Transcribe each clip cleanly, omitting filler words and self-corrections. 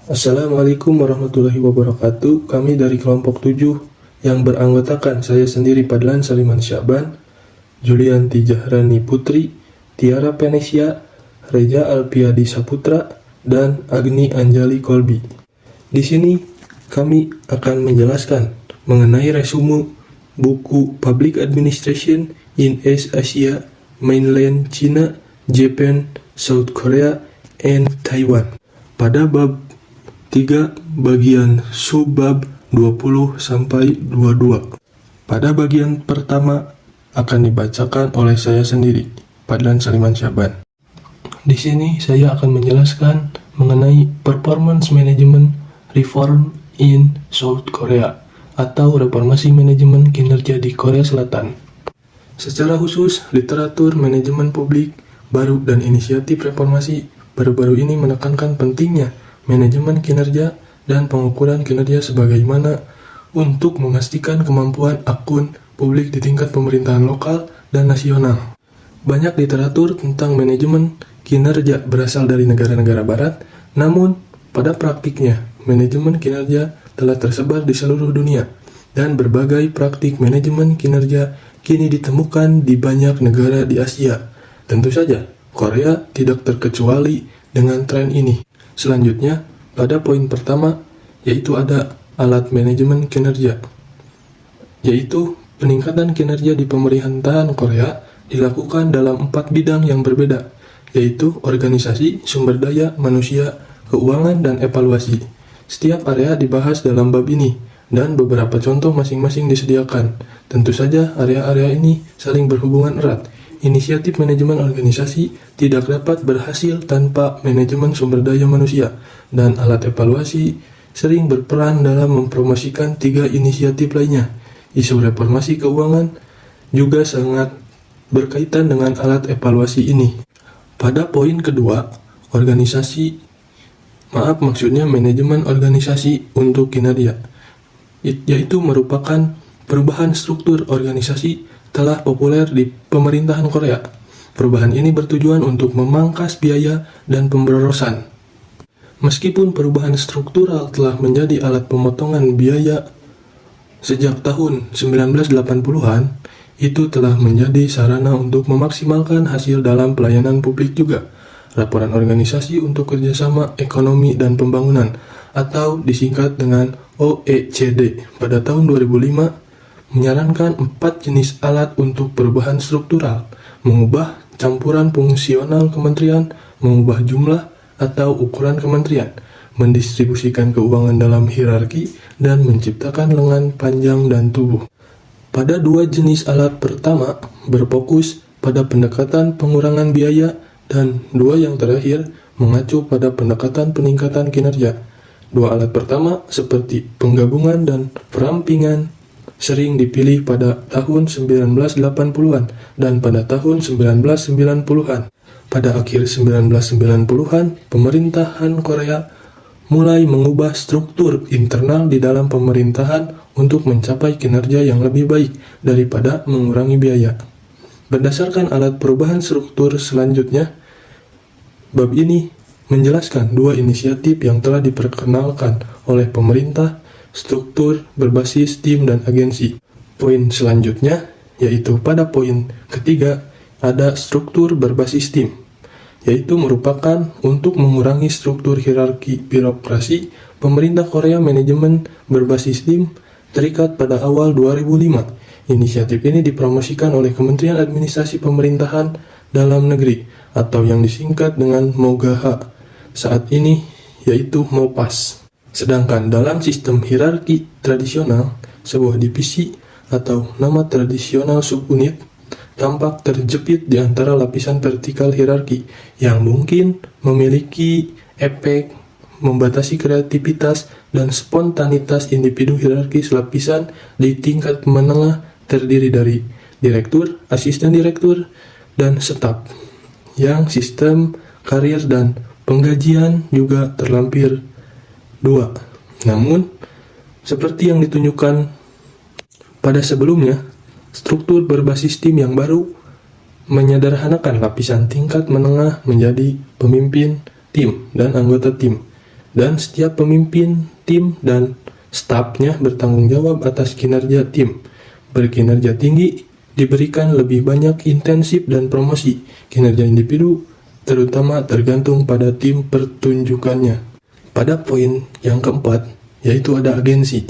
Assalamualaikum warahmatullahi wabarakatuh. Kami dari kelompok 7 yang beranggotakan saya sendiri Padlan Saliman Syaban, Julianti Jahrani Putri, Tiara Penesia, Reza Alpiadi Saputra, dan Agni Anjali Kolbi. Di sini kami akan menjelaskan mengenai resume buku Public Administration in East Asia, Mainland China, Japan, South Korea, and Taiwan pada bab 3 bagian subbab 20-22. Pada bagian pertama akan dibacakan oleh saya sendiri, Padlan Saliman Syaban. Di sini saya akan menjelaskan mengenai Performance Management Reform in South Korea atau reformasi manajemen kinerja di Korea Selatan. Secara khusus, literatur manajemen publik baru dan inisiatif reformasi baru-baru ini menekankan pentingnya manajemen kinerja dan pengukuran kinerja sebagaimana untuk memastikan kemampuan akun publik di tingkat pemerintahan lokal dan nasional. Banyak literatur tentang manajemen kinerja berasal dari negara-negara barat, namun pada praktiknya manajemen kinerja telah tersebar di seluruh dunia dan berbagai praktik manajemen kinerja kini ditemukan di banyak negara di Asia. Tentu saja, Korea tidak terkecuali dengan tren ini. Selanjutnya, pada poin pertama, yaitu ada alat manajemen kinerja, yaitu peningkatan kinerja di pemerintahan Korea dilakukan dalam 4 bidang yang berbeda, yaitu organisasi, sumber daya, manusia, keuangan, dan evaluasi. Setiap area dibahas dalam bab ini, dan beberapa contoh masing-masing disediakan. Tentu saja area-area ini saling berhubungan erat. Inisiatif manajemen organisasi tidak dapat berhasil tanpa manajemen sumber daya manusia, dan alat evaluasi sering berperan dalam mempromosikan 3 inisiatif lainnya. Isu reformasi keuangan juga sangat berkaitan dengan alat evaluasi ini. Pada poin kedua, maksudnya manajemen organisasi untuk kinerja, yaitu merupakan perubahan struktur organisasi telah populer di pemerintahan Korea. Perubahan ini bertujuan untuk memangkas biaya dan pemborosan. Meskipun perubahan struktural telah menjadi alat pemotongan biaya sejak tahun 1980-an, itu telah menjadi sarana untuk memaksimalkan hasil dalam pelayanan publik juga. Laporan Organisasi untuk Kerjasama Ekonomi dan Pembangunan atau disingkat dengan OECD pada tahun 2005 menyarankan 4 jenis alat untuk perubahan struktural: mengubah campuran fungsional kementerian, mengubah jumlah atau ukuran kementerian, mendistribusikan keuangan dalam hierarki, dan menciptakan lengan panjang dan tubuh. Pada 2 jenis alat pertama berfokus pada pendekatan pengurangan biaya, dan 2 yang terakhir mengacu pada pendekatan peningkatan kinerja. 2 alat pertama seperti penggabungan dan perampingan sering dipilih pada tahun 1980-an dan pada tahun 1990-an. Pada akhir 1990-an, pemerintahan Korea mulai mengubah struktur internal di dalam pemerintahan untuk mencapai kinerja yang lebih baik daripada mengurangi biaya. Berdasarkan alat perubahan struktur selanjutnya, bab ini menjelaskan 2 inisiatif yang telah diperkenalkan oleh pemerintah, struktur berbasis tim dan agensi. Poin selanjutnya, yaitu pada poin ketiga, ada struktur berbasis tim, yaitu merupakan untuk mengurangi struktur hierarki birokrasi. Pemerintah Korea manajemen berbasis tim terikat pada awal 2005. Inisiatif ini dipromosikan oleh Kementerian Administrasi Pemerintahan Dalam Negeri atau yang disingkat dengan MOGAHA saat ini, yaitu MOPAS. Sedangkan dalam sistem hierarki tradisional, sebuah divisi atau nama tradisional subunit tampak terjepit di antara lapisan vertikal hierarki yang mungkin memiliki efek membatasi kreativitas dan spontanitas individu. Hierarkis lapisan di tingkat menengah terdiri dari direktur, asisten direktur, dan staf, yang sistem karir dan penggajian juga terlampir 2. Namun, seperti yang ditunjukkan pada sebelumnya, struktur berbasis tim yang baru menyederhanakan lapisan tingkat menengah menjadi pemimpin tim dan anggota tim. dan setiap pemimpin tim dan stafnya bertanggung jawab atas kinerja tim. Berkinerja tinggi diberikan lebih banyak intensif dan promosi. Kinerja individu terutama tergantung pada tim pertunjukannya. Pada poin yang keempat, yaitu ada agensi,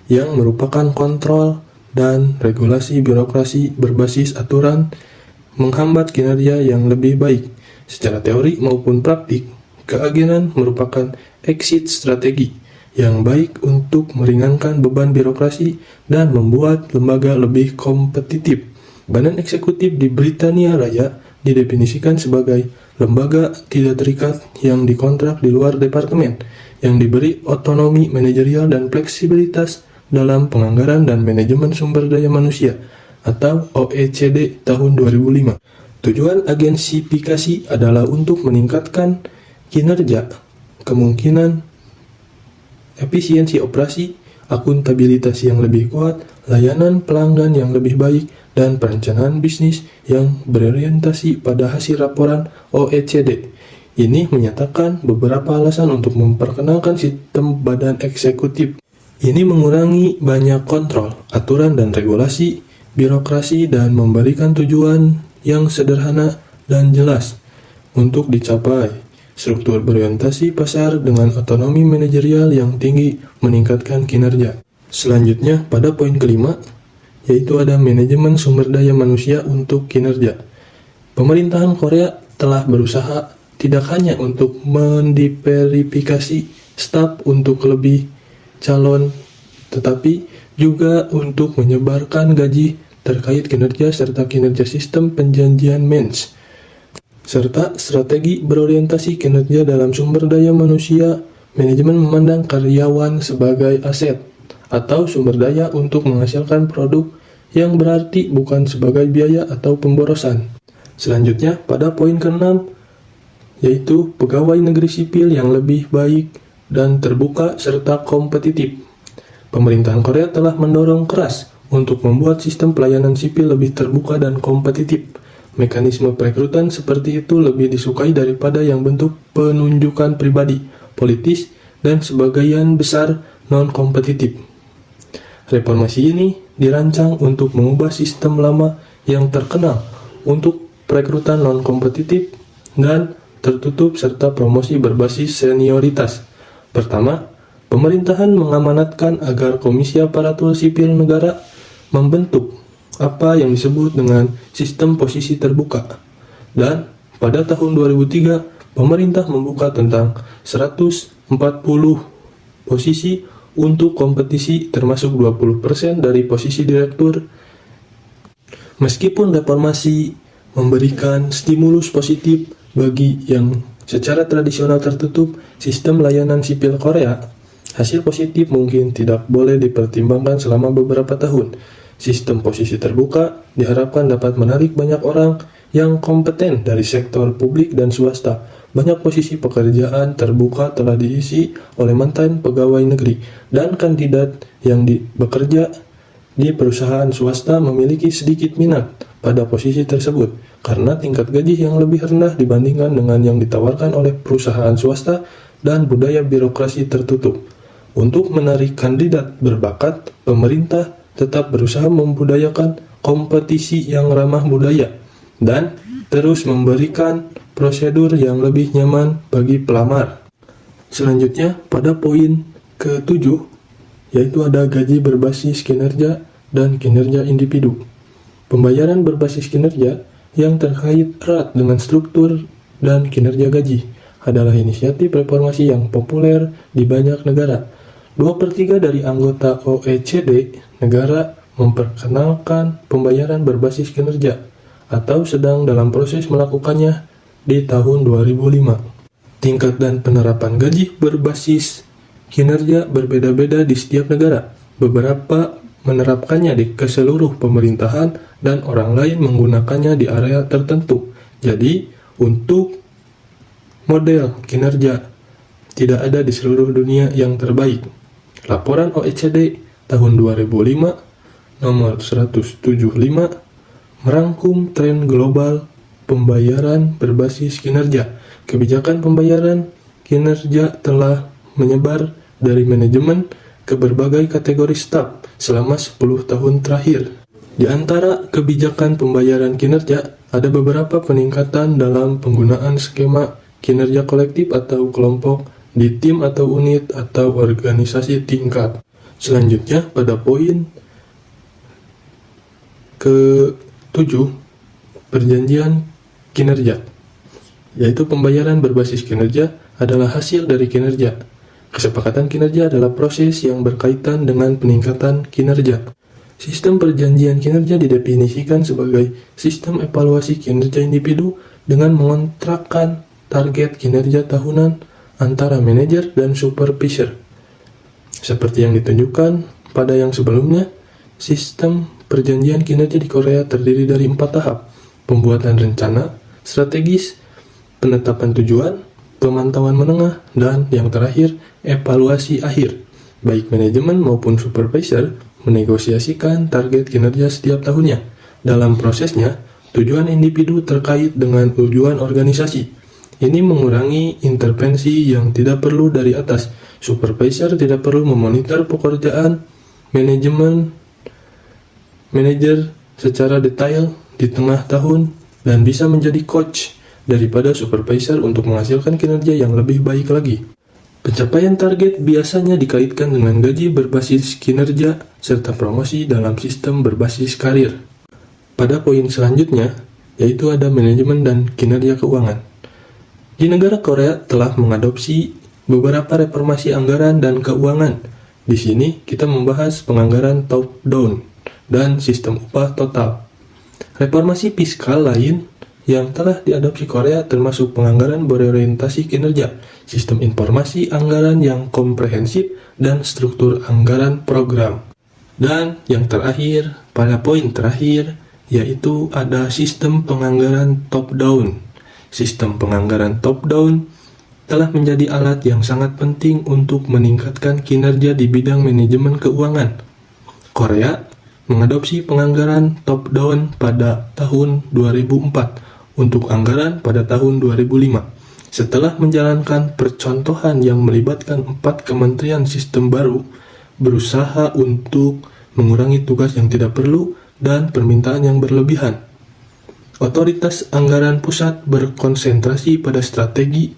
yang merupakan kontrol dan regulasi birokrasi berbasis aturan menghambat kinerja yang lebih baik. Secara teori maupun praktik, keagenan merupakan exit strategi yang baik untuk meringankan beban birokrasi dan membuat lembaga lebih kompetitif. Badan eksekutif di Britania Raya didefinisikan sebagai lembaga tidak terikat yang dikontrak di luar departemen, yang diberi otonomi manajerial dan fleksibilitas dalam penganggaran dan manajemen sumber daya manusia atau OECD tahun 2005. Tujuan agensifikasi adalah untuk meningkatkan kinerja, kemungkinan efisiensi operasi, akuntabilitas yang lebih kuat, layanan pelanggan yang lebih baik, dan perencanaan bisnis yang berorientasi pada hasil laporan OECD. Ini menyatakan beberapa alasan untuk memperkenalkan sistem badan eksekutif. Ini mengurangi banyak kontrol, aturan dan regulasi, birokrasi, dan memberikan tujuan yang sederhana dan jelas untuk dicapai. Struktur berorientasi pasar dengan otonomi manajerial yang tinggi meningkatkan kinerja. Selanjutnya, pada poin kelima, yaitu ada manajemen sumber daya manusia untuk kinerja. Pemerintahan Korea telah berusaha tidak hanya untuk mendiverifikasi staf untuk lebih calon, tetapi juga untuk menyebarkan gaji terkait kinerja serta kinerja sistem penjanjian mens, serta strategi berorientasi kinerja dalam sumber daya manusia. Manajemen memandang karyawan sebagai aset atau sumber daya untuk menghasilkan produk yang berarti, bukan sebagai biaya atau pemborosan. Selanjutnya, pada poin ke-6, yaitu pegawai negeri sipil yang lebih baik dan terbuka serta kompetitif. Pemerintahan Korea telah mendorong keras untuk membuat sistem pelayanan sipil lebih terbuka dan kompetitif. Mekanisme perekrutan seperti itu lebih disukai daripada yang bentuk penunjukan pribadi, politis, dan sebagian besar non-kompetitif. Reformasi ini dirancang untuk mengubah sistem lama yang terkenal untuk perekrutan non-kompetitif dan tertutup serta promosi berbasis senioritas. Pertama, pemerintahan mengamanatkan agar Komisi Aparatur Sipil Negara membentuk apa yang disebut dengan sistem posisi terbuka. Dan pada tahun 2003, pemerintah membuka tentang 140 posisi untuk kompetisi, termasuk 20% dari posisi direktur. Meskipun reformasi memberikan stimulus positif bagi yang secara tradisional tertutup sistem layanan sipil Korea, hasil positif mungkin tidak boleh dipertimbangkan selama beberapa tahun. Sistem posisi terbuka diharapkan dapat menarik banyak orang yang kompeten dari sektor publik dan swasta. Banyak posisi pekerjaan terbuka telah diisi oleh mantan pegawai negeri, dan kandidat yang bekerja di perusahaan swasta memiliki sedikit minat pada posisi tersebut karena tingkat gaji yang lebih rendah dibandingkan dengan yang ditawarkan oleh perusahaan swasta dan budaya birokrasi tertutup. Untuk menarik kandidat berbakat, pemerintah tetap berusaha membudayakan kompetisi yang ramah budaya dan terus memberikan prosedur yang lebih nyaman bagi pelamar. Selanjutnya, pada poin ke-7, yaitu ada gaji berbasis kinerja dan kinerja individu. Pembayaran berbasis kinerja yang terkait erat dengan struktur dan kinerja gaji adalah inisiatif reformasi yang populer di banyak negara. 2/3 dari anggota OECD negara memperkenalkan pembayaran berbasis kinerja atau sedang dalam proses melakukannya di tahun 2005. Tingkat dan penerapan gaji berbasis kinerja berbeda-beda di setiap negara. Beberapa menerapkannya di keseluruh pemerintahan dan orang lain menggunakannya di area tertentu. Jadi, untuk model kinerja tidak ada di seluruh dunia yang terbaik. Laporan OECD tahun 2005 nomor 175 merangkum tren global pembayaran berbasis kinerja. Kebijakan pembayaran kinerja telah menyebar dari manajemen ke berbagai kategori staf selama 10 tahun terakhir. Di antara kebijakan pembayaran kinerja, ada beberapa peningkatan dalam penggunaan skema kinerja kolektif atau kelompok di tim atau unit atau organisasi tingkat. Selanjutnya, pada poin ke-7, perjanjian kinerja, yaitu pembayaran berbasis kinerja adalah hasil dari kinerja. Kesepakatan kinerja adalah proses yang berkaitan dengan peningkatan kinerja. Sistem perjanjian kinerja didefinisikan sebagai sistem evaluasi kinerja individu dengan mengontrakkan target kinerja tahunan antara manajer dan supervisor. Seperti yang ditunjukkan pada yang sebelumnya, sistem perjanjian kinerja di Korea terdiri dari 4 tahap: pembuatan rencana, strategis, penetapan tujuan, pemantauan menengah, dan yang terakhir, evaluasi akhir. Baik manajemen maupun supervisor menegosiasikan target kinerja setiap tahunnya. Dalam prosesnya, tujuan individu terkait dengan tujuan organisasi. Ini mengurangi intervensi yang tidak perlu dari atas. Supervisor tidak perlu memonitor pekerjaan manajer secara detail di tengah tahun dan bisa menjadi coach daripada supervisor untuk menghasilkan kinerja yang lebih baik lagi. Pencapaian target biasanya dikaitkan dengan gaji berbasis kinerja serta promosi dalam sistem berbasis karir. Pada poin selanjutnya, yaitu ada manajemen dan kinerja keuangan. Di negara Korea telah mengadopsi beberapa reformasi anggaran dan keuangan. Di sini kita membahas penganggaran top-down dan sistem upah total. Reformasi fiskal lain yang telah diadopsi Korea termasuk penganggaran berorientasi kinerja, sistem informasi anggaran yang komprehensif, dan struktur anggaran program. Dan yang terakhir, pada poin terakhir, yaitu ada sistem penganggaran top-down. Sistem penganggaran top-down telah menjadi alat yang sangat penting untuk meningkatkan kinerja di bidang manajemen keuangan. Korea mengadopsi penganggaran top-down pada tahun 2004 untuk anggaran pada tahun 2005. Setelah menjalankan percontohan yang melibatkan 4 kementerian sistem baru, berusaha untuk mengurangi tugas yang tidak perlu dan permintaan yang berlebihan. Otoritas anggaran pusat berkonsentrasi pada strategi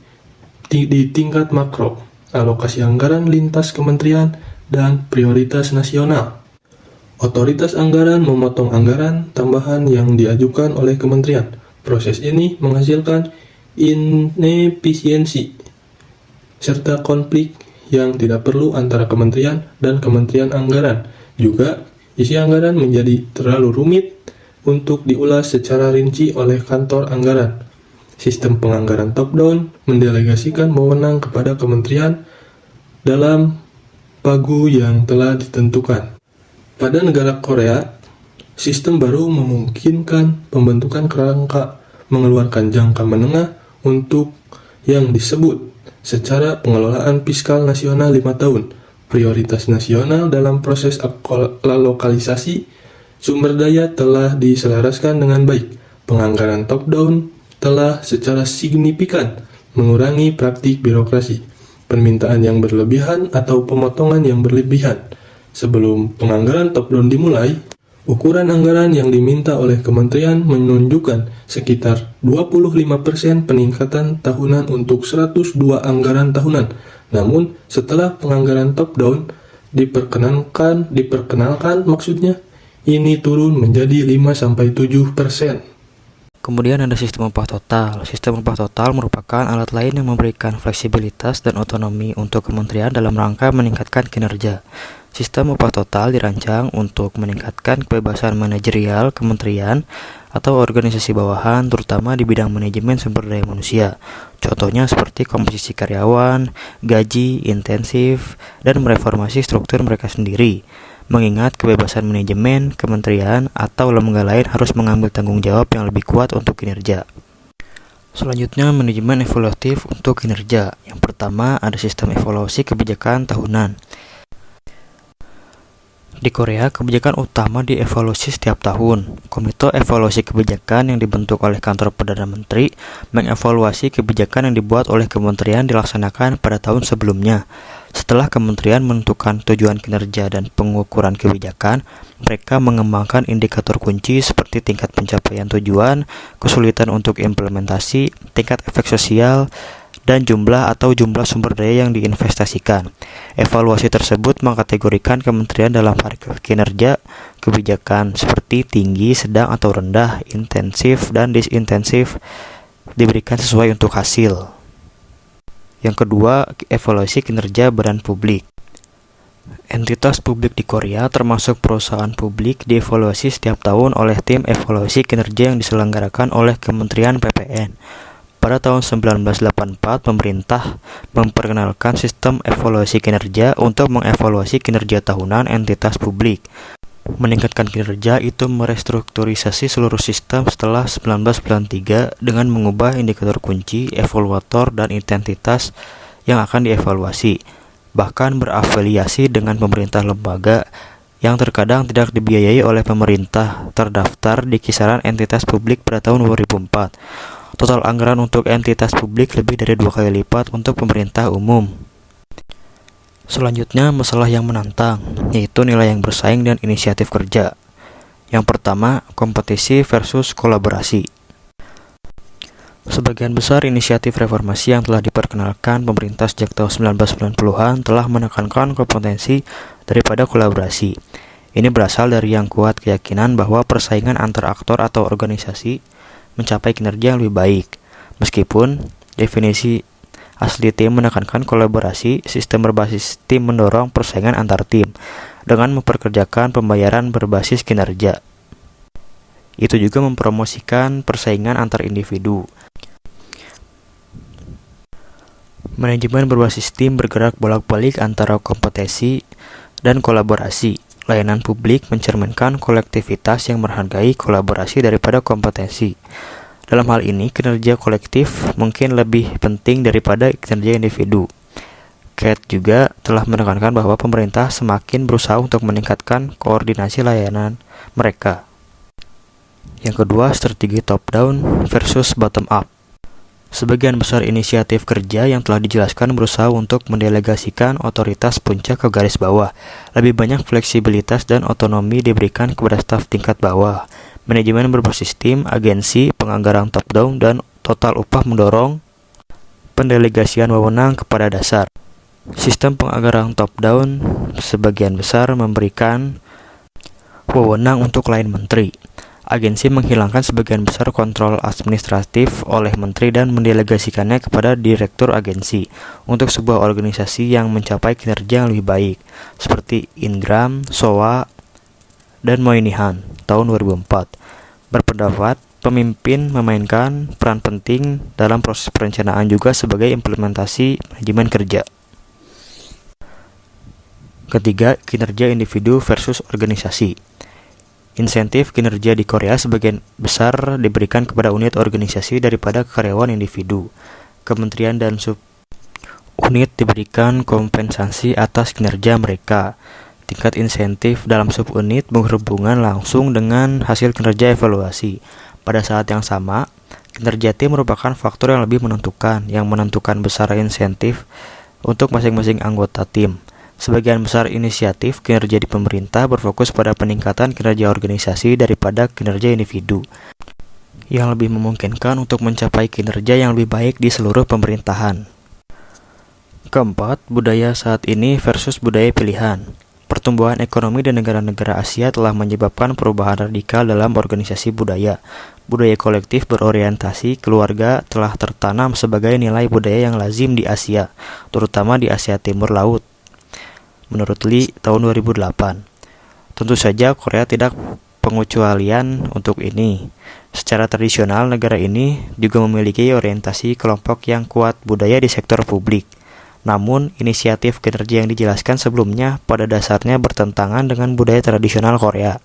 di tingkat makro, alokasi anggaran lintas kementerian, dan prioritas nasional. Otoritas anggaran memotong anggaran tambahan yang diajukan oleh kementerian. Proses ini menghasilkan inefisiensi serta konflik yang tidak perlu antara kementerian dan kementerian anggaran. Juga, isi anggaran menjadi terlalu rumit untuk diulas secara rinci oleh kantor anggaran. Sistem penganggaran top-down mendelegasikan wewenang kepada kementerian dalam pagu yang telah ditentukan. Pada negara Korea, sistem baru memungkinkan pembentukan kerangka mengeluarkan jangka menengah untuk yang disebut secara pengelolaan fiskal nasional 5 tahun, prioritas nasional dalam proses alokalisasi sumber daya telah diselaraskan dengan baik. Penganggaran top-down telah secara signifikan mengurangi praktik birokrasi, permintaan yang berlebihan atau pemotongan yang berlebihan. Sebelum penganggaran top-down dimulai, ukuran anggaran yang diminta oleh kementerian menunjukkan sekitar 25% peningkatan tahunan untuk 102 anggaran tahunan. Namun, setelah penganggaran top-down diperkenalkan maksudnya, ini turun menjadi 5-7%. Kemudian ada sistem upah total. Sistem upah total merupakan alat lain yang memberikan fleksibilitas dan otonomi untuk kementerian dalam rangka meningkatkan kinerja. Sistem upah total dirancang untuk meningkatkan kebebasan manajerial kementerian atau organisasi bawahan, terutama di bidang manajemen sumber daya manusia. Contohnya seperti komposisi karyawan, gaji, intensif, dan mereformasi struktur mereka sendiri. Mengingat kebebasan manajemen, kementerian, atau lembaga lain harus mengambil tanggung jawab yang lebih kuat untuk kinerja. Selanjutnya, manajemen evaluatif untuk kinerja. Yang pertama, ada sistem evaluasi kebijakan tahunan. Di Korea, kebijakan utama dievaluasi setiap tahun. Komite Evaluasi Kebijakan yang dibentuk oleh Kantor Perdana Menteri mengevaluasi kebijakan yang dibuat oleh kementerian dilaksanakan pada tahun sebelumnya. Setelah kementerian menentukan tujuan kinerja dan pengukuran kebijakan, mereka mengembangkan indikator kunci seperti tingkat pencapaian tujuan, kesulitan untuk implementasi, tingkat efek sosial, dan jumlah sumber daya yang diinvestasikan. Evaluasi tersebut mengkategorikan kementerian dalam hierarki kinerja kebijakan seperti tinggi, sedang atau rendah, intensif, dan disintensif, diberikan sesuai untuk hasil. Yang kedua, evaluasi kinerja badan publik. Entitas publik di Korea, termasuk perusahaan publik, dievaluasi setiap tahun oleh tim evaluasi kinerja yang diselenggarakan oleh Kementerian PPN. Pada tahun 1984, pemerintah memperkenalkan sistem evaluasi kinerja untuk mengevaluasi kinerja tahunan entitas publik. Meningkatkan kinerja itu merestrukturisasi seluruh sistem setelah 1993 dengan mengubah indikator kunci, evaluator, dan identitas yang akan dievaluasi. Bahkan berafiliasi dengan pemerintah lembaga yang terkadang tidak dibiayai oleh pemerintah terdaftar di kisaran entitas publik pada tahun 2004. Total anggaran untuk entitas publik lebih dari 2 kali lipat untuk pemerintah umum. Selanjutnya, masalah yang menantang, yaitu nilai yang bersaing dan inisiatif kerja. Yang pertama, kompetisi versus kolaborasi. Sebagian besar inisiatif reformasi yang telah diperkenalkan pemerintah sejak tahun 1990-an telah menekankan kompetensi daripada kolaborasi. Ini berasal dari yang kuat keyakinan bahwa persaingan antar aktor atau organisasi mencapai kinerja yang lebih baik. Meskipun definisi asli tim menekankan kolaborasi, sistem berbasis tim mendorong persaingan antar tim dengan memperkerjakan pembayaran berbasis kinerja. Itu juga mempromosikan persaingan antar individu. Manajemen berbasis tim bergerak bolak-balik antara kompetensi dan kolaborasi. Layanan publik mencerminkan kolektivitas yang menghargai kolaborasi daripada kompetensi. Dalam hal ini, kinerja kolektif mungkin lebih penting daripada kinerja individu. Kate juga telah menekankan bahwa pemerintah semakin berusaha untuk meningkatkan koordinasi layanan mereka. Yang kedua, strategi top-down versus bottom-up. Sebagian besar inisiatif kerja yang telah dijelaskan berusaha untuk mendelegasikan otoritas puncak ke garis bawah. Lebih banyak fleksibilitas dan otonomi diberikan kepada staf tingkat bawah. Manajemen berbasis tim, agensi, penganggaran top-down, dan total upah mendorong pendelegasian wewenang kepada dasar. Sistem penganggaran top-down sebagian besar memberikan wewenang untuk lain menteri. Agensi menghilangkan sebagian besar kontrol administratif oleh menteri dan mendelegasikannya kepada direktur agensi untuk sebuah organisasi yang mencapai kinerja yang lebih baik, seperti Ingram, Soa, dan Moynihan tahun 2004. Berpendapat, pemimpin memainkan peran penting dalam proses perencanaan juga sebagai implementasi manajemen kerja. Ketiga, kinerja individu versus organisasi. Insentif kinerja di Korea sebagian besar diberikan kepada unit organisasi daripada karyawan individu. Kementerian dan sub-unit diberikan kompensasi atas kinerja mereka. Tingkat insentif dalam sub-unit berhubungan langsung dengan hasil kinerja evaluasi. Pada saat yang sama, kinerja tim merupakan faktor yang lebih menentukan, yang menentukan besar insentif untuk masing-masing anggota tim. Sebagian besar inisiatif kinerja di pemerintah berfokus pada peningkatan kinerja organisasi daripada kinerja individu, yang lebih memungkinkan untuk mencapai kinerja yang lebih baik di seluruh pemerintahan. Keempat, budaya saat ini versus budaya pilihan. Pertumbuhan ekonomi di negara-negara Asia telah menyebabkan perubahan radikal dalam organisasi budaya. Budaya kolektif berorientasi keluarga telah tertanam sebagai nilai budaya yang lazim di Asia, terutama di Asia Timur Laut. Menurut Lee, tahun 2008. Tentu saja Korea tidak pengecualian untuk ini. Secara tradisional, negara ini juga memiliki orientasi kelompok yang kuat budaya di sektor publik. Namun, inisiatif kinerja yang dijelaskan sebelumnya pada dasarnya bertentangan dengan budaya tradisional Korea.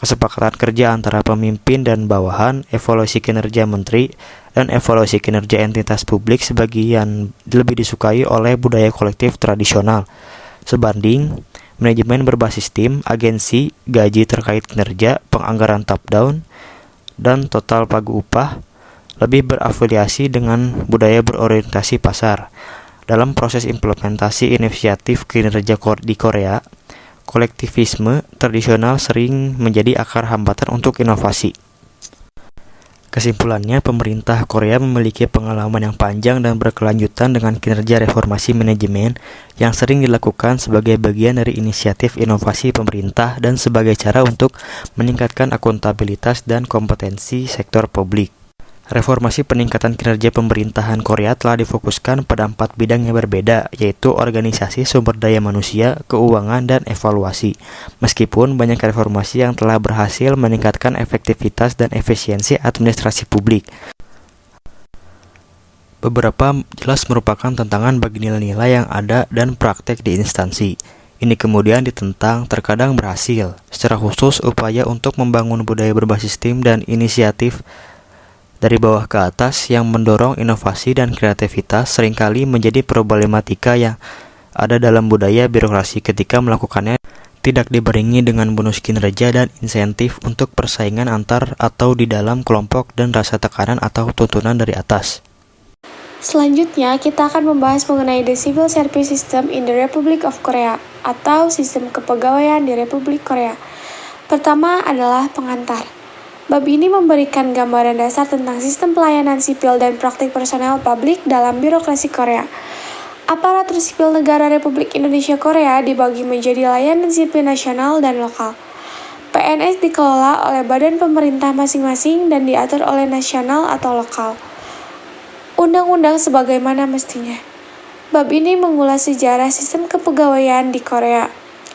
Kesepakatan kerja antara pemimpin dan bawahan, evaluasi kinerja menteri, dan evaluasi kinerja entitas publik sebagian lebih disukai oleh budaya kolektif tradisional. Sebanding, manajemen berbasis tim, agensi, gaji terkait kinerja, penganggaran top-down, dan total pagu upah, lebih berafiliasi dengan budaya berorientasi pasar. Dalam proses implementasi inisiatif kinerja di Korea, kolektivisme tradisional sering menjadi akar hambatan untuk inovasi. Kesimpulannya, pemerintah Korea memiliki pengalaman yang panjang dan berkelanjutan dengan kinerja reformasi manajemen yang sering dilakukan sebagai bagian dari inisiatif inovasi pemerintah dan sebagai cara untuk meningkatkan akuntabilitas dan kompetensi sektor publik. Reformasi peningkatan kinerja pemerintahan Korea telah difokuskan pada 4 bidang yang berbeda, yaitu organisasi, sumber daya manusia, keuangan, dan evaluasi. Meskipun banyak reformasi yang telah berhasil meningkatkan efektivitas dan efisiensi administrasi publik, beberapa jelas merupakan tantangan bagi nilai-nilai yang ada dan praktek di instansi. Ini kemudian ditentang, terkadang berhasil. Secara khusus, upaya untuk membangun budaya berbasis tim dan inisiatif dari bawah ke atas yang mendorong inovasi dan kreativitas seringkali menjadi problematika yang ada dalam budaya birokrasi ketika melakukannya tidak dibarengi dengan bonus kinerja dan insentif untuk persaingan antar atau di dalam kelompok dan rasa tekanan atau tuntunan dari atas. Selanjutnya, kita akan membahas mengenai The Civil Service System in the Republic of Korea atau sistem kepegawaian di Republik Korea. Pertama adalah pengantar. Bab ini memberikan gambaran dasar tentang sistem pelayanan sipil dan praktik personel publik dalam birokrasi Korea. Aparatur sipil negara Republik Indonesia Korea dibagi menjadi layanan sipil nasional dan lokal. PNS dikelola oleh badan pemerintah masing-masing dan diatur oleh nasional atau lokal. Undang-undang sebagaimana mestinya. Bab ini mengulas sejarah sistem kepegawaian di Korea.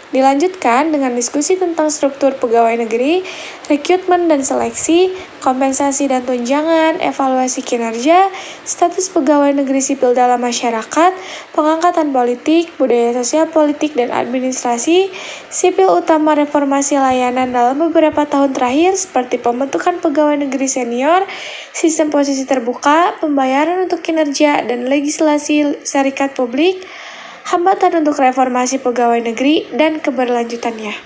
Dilanjutkan dengan diskusi tentang struktur pegawai negeri, rekrutmen dan seleksi, kompensasi dan tunjangan, evaluasi kinerja, status pegawai negeri sipil dalam masyarakat, pengangkatan politik, budaya sosial politik dan administrasi, sipil utama reformasi layanan dalam beberapa tahun terakhir seperti pembentukan pegawai negeri senior, sistem posisi terbuka, pembayaran untuk kinerja, dan legislasi serikat publik, hambatan untuk reformasi pegawai negeri, dan keberlanjutannya.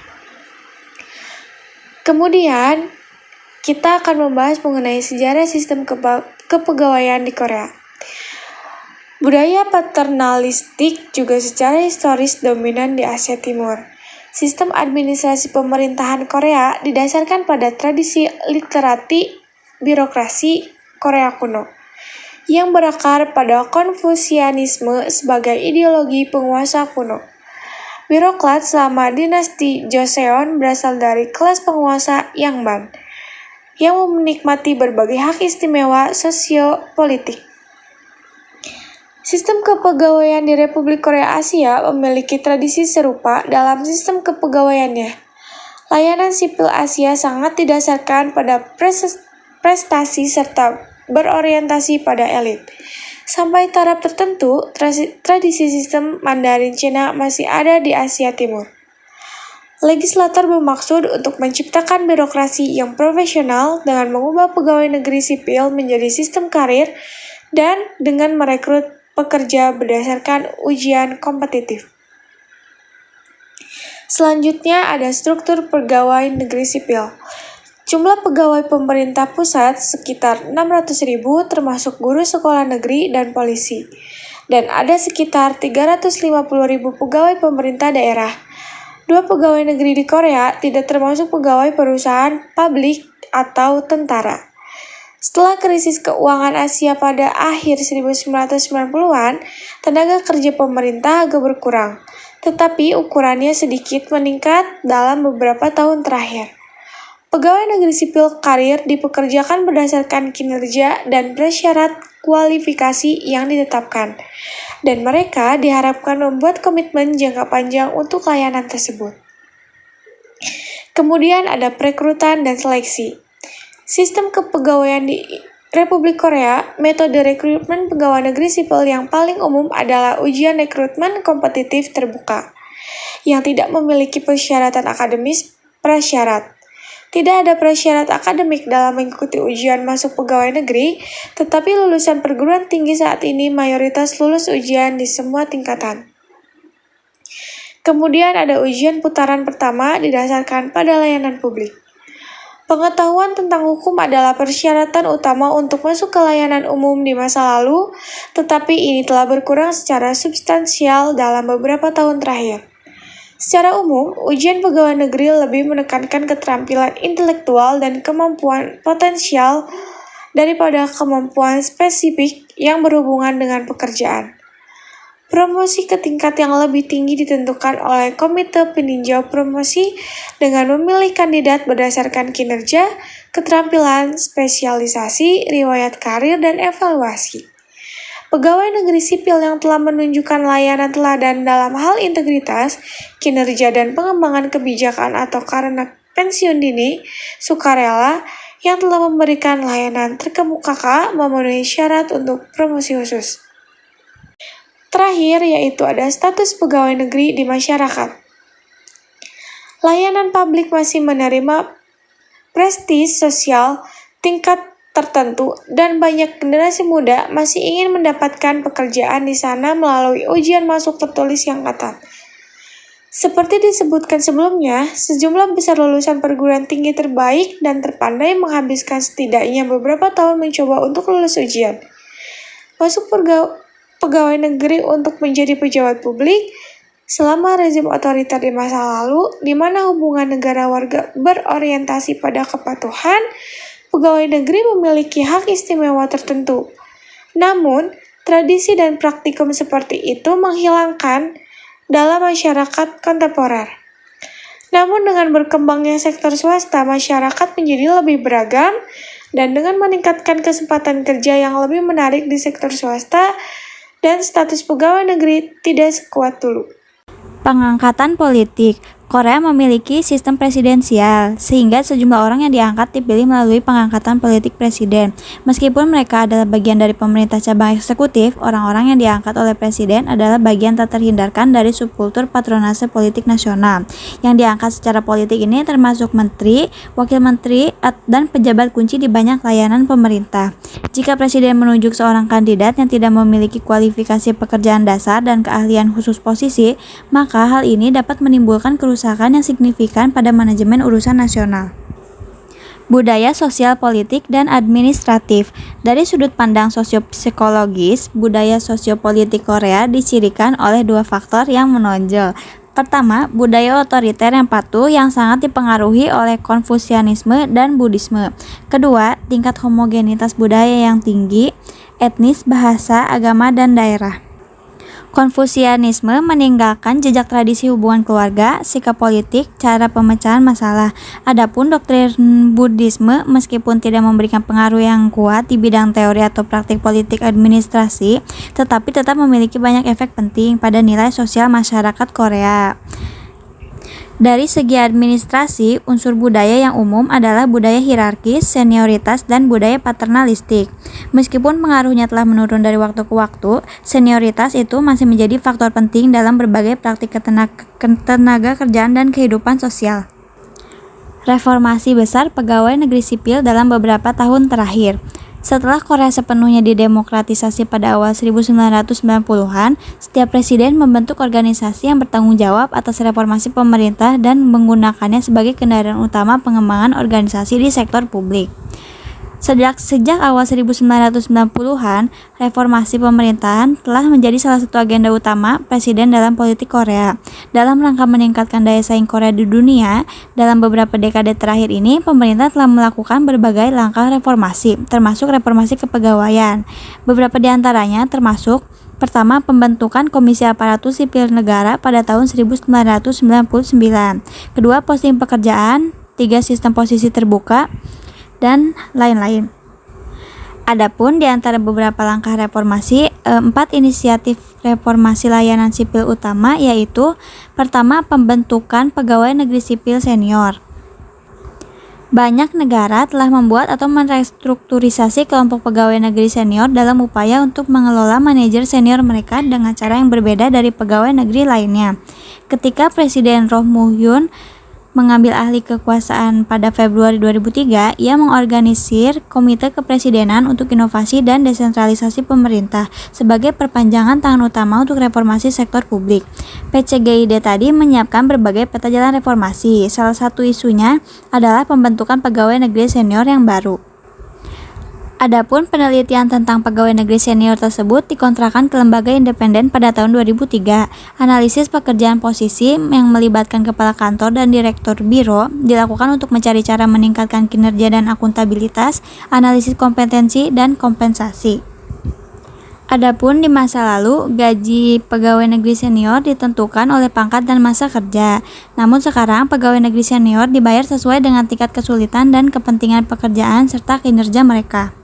Kemudian, kita akan membahas mengenai sejarah sistem kepegawaian di Korea. Budaya paternalistik juga secara historis dominan di Asia Timur. Sistem administrasi pemerintahan Korea didasarkan pada tradisi literati birokrasi Korea kuno, yang berakar pada Konfusianisme sebagai ideologi penguasa kuno. Birokrat selama dinasti Joseon berasal dari kelas penguasa Yangban, yang menikmati berbagai hak istimewa sosio-politik. Sistem kepegawaian di Republik Korea Asia memiliki tradisi serupa dalam sistem kepegawaiannya. Layanan sipil Asia sangat didasarkan pada prestasi serta berorientasi pada elit. Sampai taraf tertentu, tradisi sistem Mandarin Cina masih ada di Asia Timur. Legislator bermaksud untuk menciptakan birokrasi yang profesional dengan mengubah pegawai negeri sipil menjadi sistem karir dan dengan merekrut pekerja berdasarkan ujian kompetitif. Selanjutnya ada struktur pegawai negeri sipil. Jumlah pegawai pemerintah pusat sekitar 600.000 termasuk guru sekolah negeri dan polisi. Dan ada sekitar 350.000 pegawai pemerintah daerah. 2 pegawai negeri di Korea tidak termasuk pegawai perusahaan publik atau tentara. Setelah krisis keuangan Asia pada akhir 1990-an, tenaga kerja pemerintah agak berkurang, tetapi ukurannya sedikit meningkat dalam beberapa tahun terakhir. Pegawai negeri sipil karir dipekerjakan berdasarkan kinerja dan bersyarat kualifikasi yang ditetapkan, dan mereka diharapkan membuat komitmen jangka panjang untuk layanan tersebut. Kemudian ada perekrutan dan seleksi. Sistem kepegawaian di Republik Korea, metode rekrutmen pegawai negeri sipil yang paling umum adalah ujian rekrutmen kompetitif terbuka, yang tidak memiliki persyaratan akademis prasyarat. Tidak ada prasyarat akademik dalam mengikuti ujian masuk pegawai negeri, tetapi lulusan perguruan tinggi saat ini mayoritas lulus ujian di semua tingkatan. Kemudian ada ujian putaran pertama didasarkan pada layanan publik. Pengetahuan tentang hukum adalah persyaratan utama untuk masuk ke layanan umum di masa lalu, tetapi ini telah berkurang secara substansial dalam beberapa tahun terakhir. Secara umum, ujian pegawai negeri lebih menekankan keterampilan intelektual dan kemampuan potensial daripada kemampuan spesifik yang berhubungan dengan pekerjaan. Promosi ke tingkat yang lebih tinggi ditentukan oleh Komite Peninjau Promosi dengan memilih kandidat berdasarkan kinerja, keterampilan, spesialisasi, riwayat karir, dan evaluasi. Pegawai negeri sipil yang telah menunjukkan layanan teladan dalam hal integritas, kinerja, dan pengembangan kebijakan atau karena pensiun dini, sukarela, yang telah memberikan layanan terkemuka memenuhi syarat untuk promosi khusus. Terakhir, yaitu ada status pegawai negeri di masyarakat. Layanan publik masih menerima prestis sosial tingkat tertentu dan banyak generasi muda masih ingin mendapatkan pekerjaan di sana melalui ujian masuk tertulis yang ketat. Seperti disebutkan sebelumnya, sejumlah besar lulusan perguruan tinggi terbaik dan terpandai menghabiskan setidaknya beberapa tahun mencoba untuk lulus ujian. Masuk pegawai negeri untuk menjadi pejabat publik selama rezim otoriter di masa lalu, di mana hubungan negara warga berorientasi pada kepatuhan, pegawai negeri memiliki hak istimewa tertentu. Namun, tradisi dan praktikum seperti itu menghilangkan dalam masyarakat kontemporer. Namun dengan berkembangnya sektor swasta, masyarakat menjadi lebih beragam, dan dengan meningkatkan kesempatan kerja yang lebih menarik di sektor swasta, dan status pegawai negeri tidak sekuat dulu. Pengangkatan politik. Korea memiliki sistem presidensial, sehingga sejumlah orang yang diangkat dipilih melalui pengangkatan politik presiden. Meskipun mereka adalah bagian dari pemerintah cabang eksekutif, orang-orang yang diangkat oleh presiden adalah bagian tak terhindarkan dari subkultur patronase politik nasional. Yang diangkat secara politik ini termasuk menteri, wakil menteri, dan pejabat kunci di banyak layanan pemerintah. Jika presiden menunjuk seorang kandidat yang tidak memiliki kualifikasi pekerjaan dasar dan keahlian khusus posisi, maka hal ini dapat menimbulkan kerusakan yang signifikan pada manajemen urusan nasional. Budaya sosial politik dan administratif. Dari sudut pandang sosiopsikologis, budaya sosiopolitik Korea dicirikan oleh dua faktor yang menonjol. Pertama, budaya otoriter yang patuh yang sangat dipengaruhi oleh Konfusianisme dan Buddhisme. Kedua, tingkat homogenitas budaya yang tinggi, etnis, bahasa, agama, dan daerah. Konfusianisme meninggalkan jejak tradisi hubungan keluarga, sikap politik, cara pemecahan masalah. Adapun doktrin Buddhisme, meskipun tidak memberikan pengaruh yang kuat di bidang teori atau praktik politik administrasi, tetapi tetap memiliki banyak efek penting pada nilai sosial masyarakat Korea. Dari segi administrasi, unsur budaya yang umum adalah budaya hierarkis, senioritas, dan budaya paternalistik. Meskipun pengaruhnya telah menurun dari waktu ke waktu, senioritas itu masih menjadi faktor penting dalam berbagai praktik ketenaga kerjaan dan kehidupan sosial. Reformasi besar pegawai negeri sipil dalam beberapa tahun terakhir. Setelah Korea sepenuhnya didemokratisasi pada awal 1990-an, setiap presiden membentuk organisasi yang bertanggung jawab atas reformasi pemerintah dan menggunakannya sebagai kendaraan utama pengembangan organisasi di sektor publik. Sejak awal 1990-an, reformasi pemerintahan telah menjadi salah satu agenda utama presiden dalam politik Korea. Dalam rangka meningkatkan daya saing Korea di dunia, dalam beberapa dekade terakhir ini, pemerintah telah melakukan berbagai langkah reformasi, termasuk reformasi kepegawaian. Beberapa di antaranya termasuk: pertama, pembentukan Komisi Aparatur Sipil Negara pada tahun 1999. Kedua, posting pekerjaan. Tiga, sistem posisi terbuka, dan lain-lain. Adapun di antara beberapa langkah reformasi, 4 inisiatif reformasi layanan sipil utama yaitu: pertama, pembentukan pegawai negeri sipil senior. Banyak negara telah membuat atau merestrukturisasi kelompok pegawai negeri senior dalam upaya untuk mengelola manajer senior mereka dengan cara yang berbeda dari pegawai negeri lainnya. Ketika Presiden Roh Moo-hyun mengambil alih kekuasaan pada Februari 2003, ia mengorganisir Komite Kepresidenan untuk Inovasi dan Desentralisasi Pemerintah sebagai perpanjangan tangan utama untuk reformasi sektor publik. PCGID tadi menyiapkan berbagai peta jalan reformasi. Salah satu isunya adalah pembentukan pegawai negeri senior yang baru. Adapun penelitian tentang pegawai negeri senior tersebut dikontrakkan ke lembaga independen pada tahun 2003. Analisis pekerjaan posisi yang melibatkan kepala kantor dan direktur biro dilakukan untuk mencari cara meningkatkan kinerja dan akuntabilitas, analisis kompetensi, dan kompensasi. Adapun di masa lalu, gaji pegawai negeri senior ditentukan oleh pangkat dan masa kerja. Namun sekarang, pegawai negeri senior dibayar sesuai dengan tingkat kesulitan dan kepentingan pekerjaan serta kinerja mereka.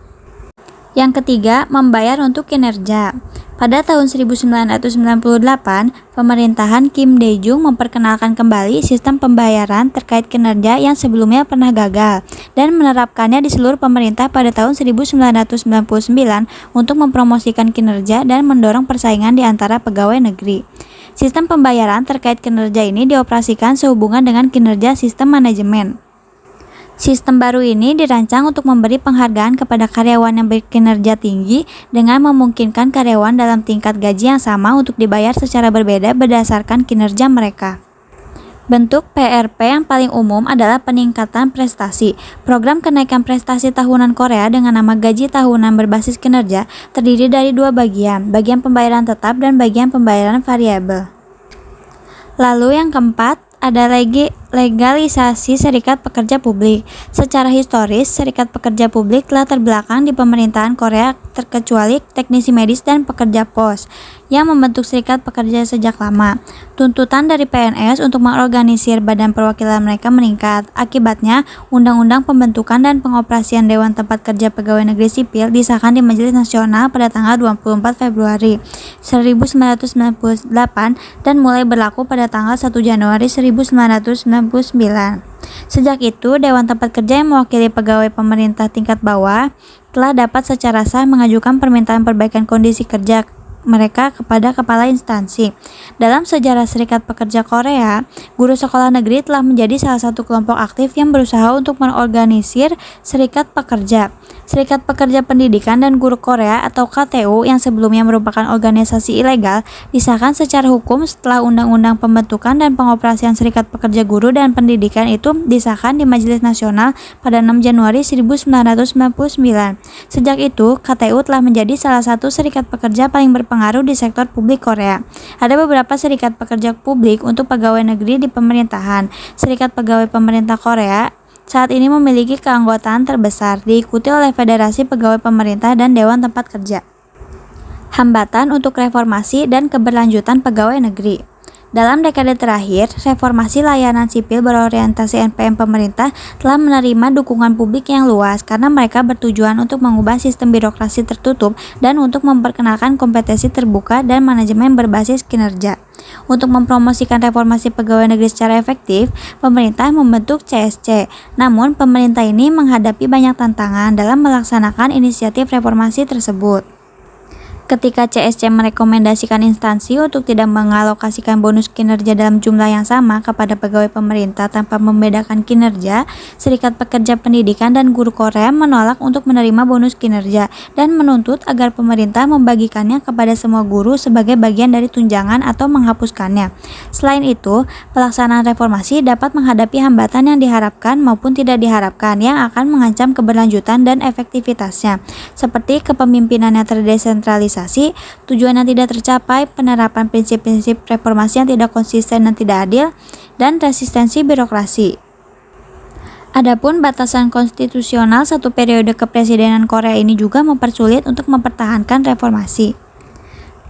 Yang ketiga, membayar untuk kinerja. Pada tahun 1998, pemerintahan Kim Dae-jung memperkenalkan kembali sistem pembayaran terkait kinerja yang sebelumnya pernah gagal dan menerapkannya di seluruh pemerintah pada tahun 1999 untuk mempromosikan kinerja dan mendorong persaingan di antara pegawai negeri. Sistem pembayaran terkait kinerja ini dioperasikan sehubungan dengan kinerja sistem manajemen. Sistem baru ini dirancang untuk memberi penghargaan kepada karyawan yang berkinerja tinggi dengan memungkinkan karyawan dalam tingkat gaji yang sama untuk dibayar secara berbeda berdasarkan kinerja mereka. Bentuk PRP yang paling umum adalah peningkatan prestasi. Program kenaikan prestasi tahunan Korea dengan nama gaji tahunan berbasis kinerja terdiri dari dua bagian pembayaran tetap dan bagian pembayaran variabel. Lalu yang keempat, ada legalisasi serikat pekerja publik. Secara historis, serikat pekerja publik telah terbelakang di pemerintahan Korea terkecuali teknisi medis dan pekerja pos yang membentuk serikat pekerja sejak lama. Tuntutan dari PNS untuk mengorganisir badan perwakilan mereka meningkat. Akibatnya, Undang-Undang Pembentukan dan Pengoperasian Dewan Tempat Kerja Pegawai Negeri Sipil disahkan di Majelis Nasional pada tanggal 24 Februari 1998 dan mulai berlaku pada tanggal 1 Januari 1999. Sejak itu, Dewan Tempat Kerja yang mewakili pegawai pemerintah tingkat bawah telah dapat secara sah mengajukan permintaan perbaikan kondisi kerja mereka kepada kepala instansi. Dalam sejarah Serikat Pekerja Korea, guru sekolah negeri telah menjadi salah satu kelompok aktif yang berusaha untuk mengorganisir serikat pekerja. Serikat Pekerja Pendidikan dan Guru Korea atau KTU yang sebelumnya merupakan organisasi ilegal disahkan secara hukum setelah Undang-Undang Pembentukan dan Pengoperasian Serikat Pekerja Guru dan Pendidikan itu disahkan di Majelis Nasional pada 6 Januari 1999. Sejak itu, KTU telah menjadi salah satu serikat pekerja paling berpengaruh di sektor publik Korea. Ada beberapa serikat pekerja publik untuk pegawai negeri di pemerintahan. Serikat Pegawai Pemerintah Korea saat ini memiliki keanggotaan terbesar, diikuti oleh Federasi Pegawai Pemerintah dan Dewan Tempat Kerja. Hambatan untuk reformasi dan keberlanjutan pegawai negeri. Dalam dekade terakhir, reformasi layanan sipil berorientasi NPM pemerintah telah menerima dukungan publik yang luas karena mereka bertujuan untuk mengubah sistem birokrasi tertutup dan untuk memperkenalkan kompetensi terbuka dan manajemen berbasis kinerja. Untuk mempromosikan reformasi pegawai negeri secara efektif, pemerintah membentuk CSC. Namun, pemerintah ini menghadapi banyak tantangan dalam melaksanakan inisiatif reformasi tersebut. Ketika CSC merekomendasikan instansi untuk tidak mengalokasikan bonus kinerja dalam jumlah yang sama kepada pegawai pemerintah tanpa membedakan kinerja, Serikat Pekerja Pendidikan dan Guru Korea menolak untuk menerima bonus kinerja dan menuntut agar pemerintah membagikannya kepada semua guru sebagai bagian dari tunjangan atau menghapuskannya. Selain itu, pelaksanaan reformasi dapat menghadapi hambatan yang diharapkan maupun tidak diharapkan yang akan mengancam keberlanjutan dan efektivitasnya, seperti kepemimpinan yang terdesentralisasi, tujuan yang tidak tercapai, penerapan prinsip-prinsip reformasi yang tidak konsisten dan tidak adil, dan resistensi birokrasi. Adapun batasan konstitusional satu periode kepresidenan Korea ini juga mempersulit untuk mempertahankan reformasi.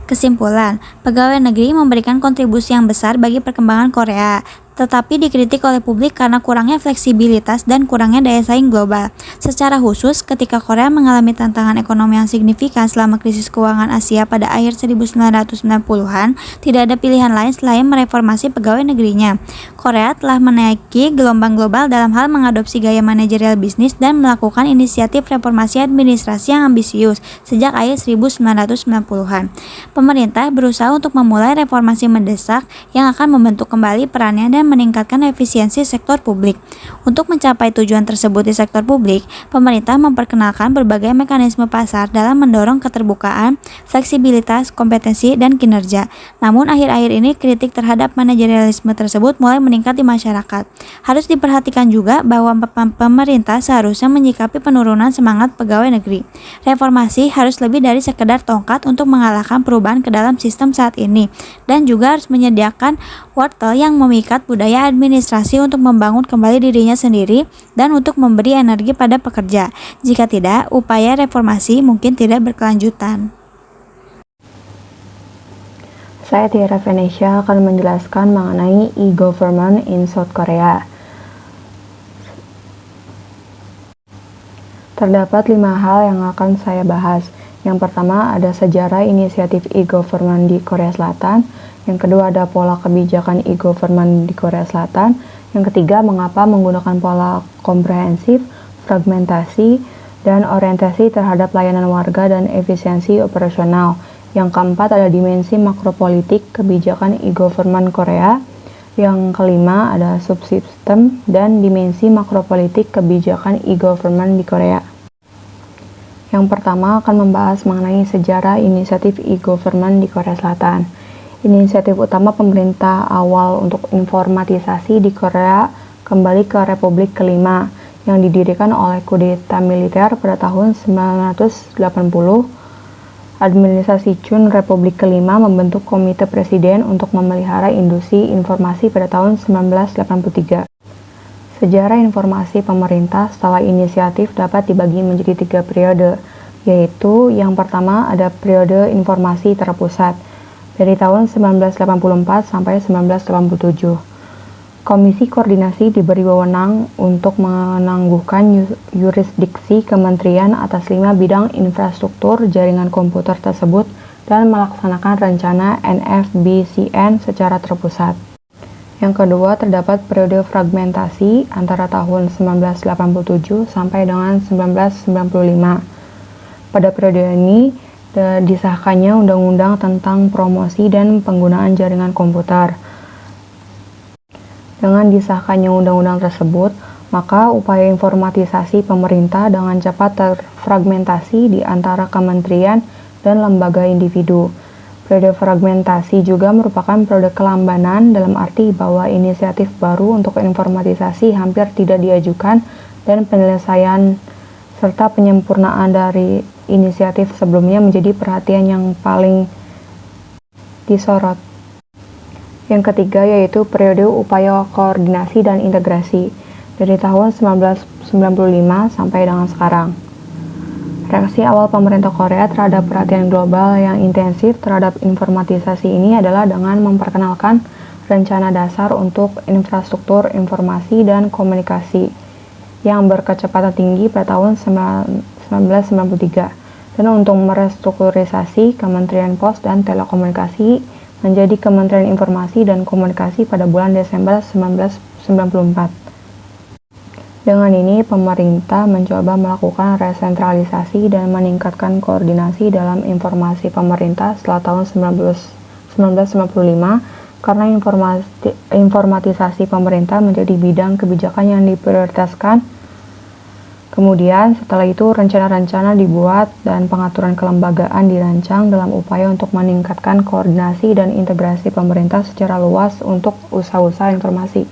Kesimpulan, pegawai negeri memberikan kontribusi yang besar bagi perkembangan Korea, tetapi dikritik oleh publik karena kurangnya fleksibilitas dan kurangnya daya saing global. Secara khusus, ketika Korea mengalami tantangan ekonomi yang signifikan selama krisis keuangan Asia pada akhir 1990-an, tidak ada pilihan lain selain mereformasi pegawai negerinya. Korea telah menaiki gelombang global dalam hal mengadopsi gaya manajerial bisnis dan melakukan inisiatif reformasi administrasi yang ambisius sejak akhir 1990-an. Pemerintah berusaha untuk memulai reformasi mendesak yang akan membentuk kembali perannya dan dan meningkatkan efisiensi sektor publik. Untuk mencapai tujuan tersebut di sektor publik, pemerintah memperkenalkan berbagai mekanisme pasar dalam mendorong keterbukaan, fleksibilitas, kompetensi, dan kinerja. Namun akhir-akhir ini kritik terhadap manajerialisme tersebut mulai meningkat di masyarakat. Harus diperhatikan juga bahwa pemerintah seharusnya menyikapi penurunan semangat pegawai negeri. Reformasi harus lebih dari sekedar tongkat untuk mengalahkan perubahan ke dalam sistem saat ini, dan juga harus menyediakan wortel yang memikat budaya administrasi untuk membangun kembali dirinya sendiri dan untuk memberi energi pada pekerja. Jika tidak, upaya reformasi mungkin tidak berkelanjutan. Saya Tiara Venesia akan menjelaskan mengenai e-government in South Korea. Terdapat 5 hal yang akan saya bahas. Yang pertama ada sejarah inisiatif e-government di Korea Selatan. Yang kedua ada pola kebijakan e-government di Korea Selatan. Yang ketiga mengapa menggunakan pola komprehensif, fragmentasi, dan orientasi terhadap layanan warga dan efisiensi operasional. Yang keempat ada dimensi makropolitik kebijakan e-government Korea. Yang kelima ada subsistem dan dimensi makropolitik kebijakan e-government di Korea. Yang pertama akan membahas mengenai sejarah inisiatif e-government di Korea Selatan. Inisiatif utama pemerintah awal untuk informatisasi di Korea kembali ke Republik kelima yang didirikan oleh kudeta militer pada tahun 1980. Administrasi Chun Republik kelima membentuk komite presiden untuk memelihara industri informasi pada tahun 1983. Sejarah informasi pemerintah setelah inisiatif dapat dibagi menjadi 3 periode, yaitu yang pertama ada periode informasi terpusat dari tahun 1984 sampai 1987. Komisi Koordinasi diberi wewenang untuk menangguhkan yurisdiksi kementerian atas 5 bidang infrastruktur jaringan komputer tersebut dan melaksanakan rencana NFBCN secara terpusat. Yang kedua, terdapat periode fragmentasi antara tahun 1987 sampai dengan 1995. Pada periode ini, disahkannya Undang-Undang tentang Promosi dan Penggunaan Jaringan Komputer. Dengan disahkannya undang-undang tersebut, maka upaya informatisasi pemerintah dengan cepat terfragmentasi di antara kementerian dan lembaga individu. Periode fragmentasi juga merupakan periode kelambanan dalam arti bahwa inisiatif baru untuk informatisasi hampir tidak diajukan dan penyelesaian serta penyempurnaan dari inisiatif sebelumnya menjadi perhatian yang paling disorot. Yang ketiga yaitu periode upaya koordinasi dan integrasi dari tahun 1995 sampai dengan sekarang. Reaksi awal pemerintah Korea terhadap perhatian global yang intensif terhadap informatisasi ini adalah dengan memperkenalkan rencana dasar untuk infrastruktur informasi dan komunikasi yang berkecepatan tinggi pada tahun 1993 dan untuk merestrukturisasi Kementerian Pos dan Telekomunikasi menjadi Kementerian Informasi dan Komunikasi pada bulan Desember 1994. Dengan ini, pemerintah mencoba melakukan resentralisasi dan meningkatkan koordinasi dalam informasi pemerintah setelah tahun 1995 karena informatisasi pemerintah menjadi bidang kebijakan yang diprioritaskan. Kemudian, setelah itu rencana-rencana dibuat dan pengaturan kelembagaan dirancang dalam upaya untuk meningkatkan koordinasi dan integrasi pemerintah secara luas untuk usaha-usaha informasi.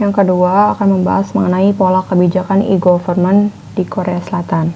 Yang kedua akan membahas mengenai pola kebijakan e-government di Korea Selatan.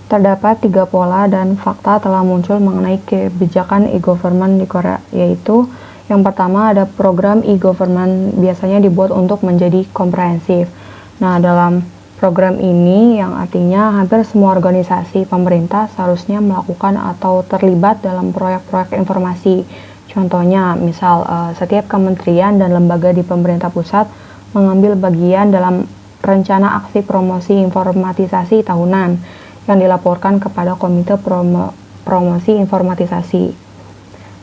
Terdapat 3 pola dan fakta telah muncul mengenai kebijakan e-government di Korea, yaitu yang pertama ada program e-government biasanya dibuat untuk menjadi komprehensif. Nah, dalam program ini yang artinya hampir semua organisasi pemerintah seharusnya melakukan atau terlibat dalam proyek-proyek informasi. Contohnya, misal setiap kementerian dan lembaga di pemerintah pusat mengambil bagian dalam rencana aksi promosi informatisasi tahunan yang dilaporkan kepada Komite Promosi Informatisasi.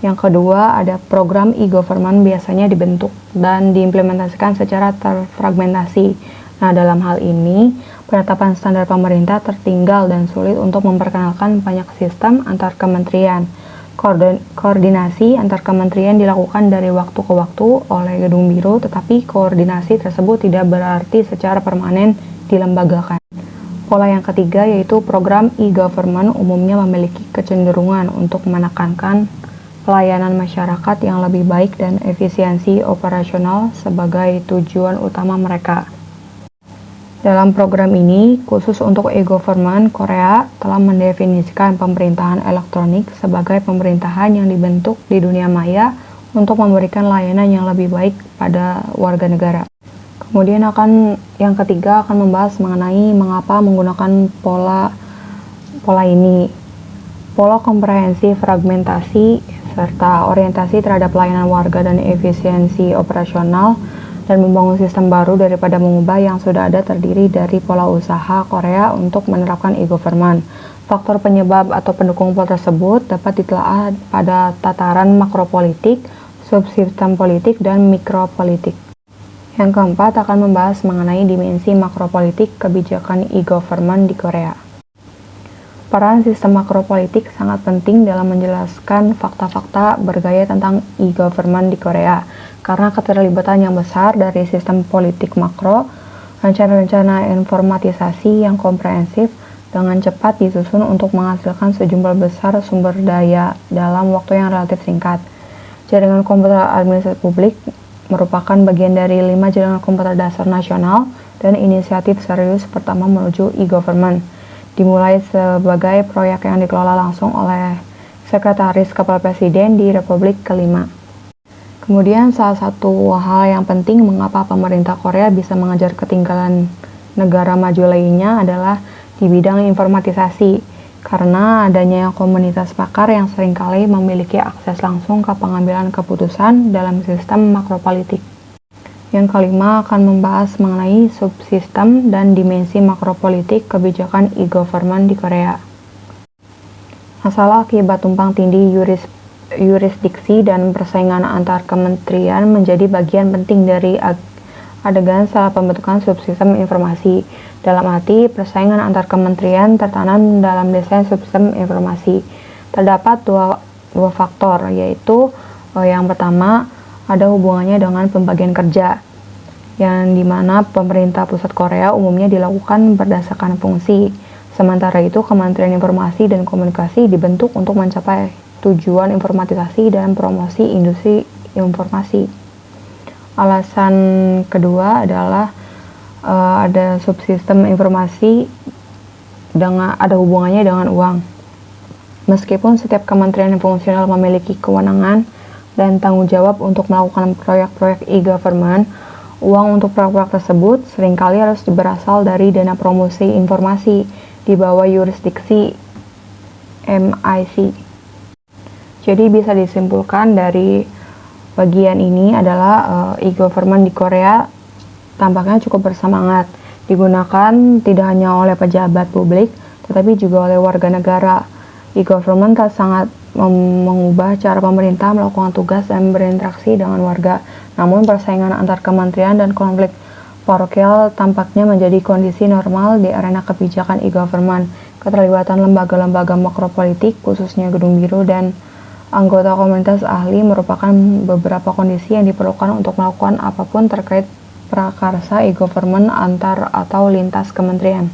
Yang kedua, ada program e-government biasanya dibentuk dan diimplementasikan secara terfragmentasi. Nah, dalam hal ini, penetapan standar pemerintah tertinggal dan sulit untuk memperkenalkan banyak sistem antar kementerian. Koordinasi antar kementerian dilakukan dari waktu ke waktu oleh Gedung Biru, tetapi koordinasi tersebut tidak berarti secara permanen dilembagakan. Pola yang ketiga yaitu program e-government umumnya memiliki kecenderungan untuk menekankan pelayanan masyarakat yang lebih baik dan efisiensi operasional sebagai tujuan utama mereka. Dalam program ini, khusus untuk e-government, Korea telah mendefinisikan pemerintahan elektronik sebagai pemerintahan yang dibentuk di dunia maya untuk memberikan layanan yang lebih baik pada warga negara. Kemudian yang ketiga akan membahas mengenai mengapa menggunakan pola ini. Pola komprehensif fragmentasi serta orientasi terhadap pelayanan warga dan efisiensi operasional dan membangun sistem baru daripada mengubah yang sudah ada terdiri dari pola usaha Korea untuk menerapkan e-government. Faktor penyebab atau pendukung pola tersebut dapat ditelaah pada tataran makropolitik, subsistem politik, dan mikropolitik. Yang keempat akan membahas mengenai dimensi makropolitik kebijakan e-government di Korea. Peran sistem makropolitik sangat penting dalam menjelaskan fakta-fakta bergaya tentang e-government di Korea. Karena keterlibatan yang besar dari sistem politik makro, rencana-rencana informatisasi yang komprehensif dengan cepat disusun untuk menghasilkan sejumlah besar sumber daya dalam waktu yang relatif singkat. Jaringan komputer administrasi publik merupakan bagian dari 5 jaringan komputer dasar nasional dan inisiatif serius pertama menuju e-government. Dimulai sebagai proyek yang dikelola langsung oleh Sekretaris Kepala Presiden di Republik kelima. Kemudian salah satu hal yang penting mengapa pemerintah Korea bisa mengejar ketinggalan negara maju lainnya adalah di bidang informatisasi, karena adanya komunitas pakar yang seringkali memiliki akses langsung ke pengambilan keputusan dalam sistem makropolitik. Yang kelima akan membahas mengenai subsistem dan dimensi makropolitik kebijakan e-government di Korea. Masalah akibat tumpang tindih yurisdiksi dan persaingan antar kementerian menjadi bagian penting dari adegan salah pembentukan subsistem informasi. Dalam arti, persaingan antar kementerian tertanam dalam desain subsistem informasi. Terdapat dua faktor, yaitu yang pertama ada hubungannya dengan pembagian kerja, yang dimana pemerintah pusat Korea umumnya dilakukan berdasarkan fungsi. Sementara itu, Kementerian Informasi dan Komunikasi dibentuk untuk mencapai tujuan informatisasi dan promosi industri informasi. Alasan kedua adalah ada subsistem informasi ada hubungannya dengan uang. Meskipun setiap kementerian fungsional memiliki kewenangan dan tanggung jawab untuk melakukan proyek-proyek e-government, uang untuk proyek-proyek tersebut seringkali harus berasal dari dana promosi informasi di bawah yurisdiksi MIC. Jadi bisa disimpulkan dari bagian ini adalah e-government di Korea tampaknya cukup bersemangat, digunakan tidak hanya oleh pejabat publik, tetapi juga oleh warga negara. E-government sangat mengubah cara pemerintah melakukan tugas dan berinteraksi dengan warga. Namun persaingan antar kementerian dan konflik parokial tampaknya menjadi kondisi normal di arena kebijakan e-government. Keterlibatan lembaga-lembaga makropolitik, khususnya Gedung Biru dan anggota komunitas ahli merupakan beberapa kondisi yang diperlukan untuk melakukan apapun terkait prakarsa e-government antar atau lintas kementerian.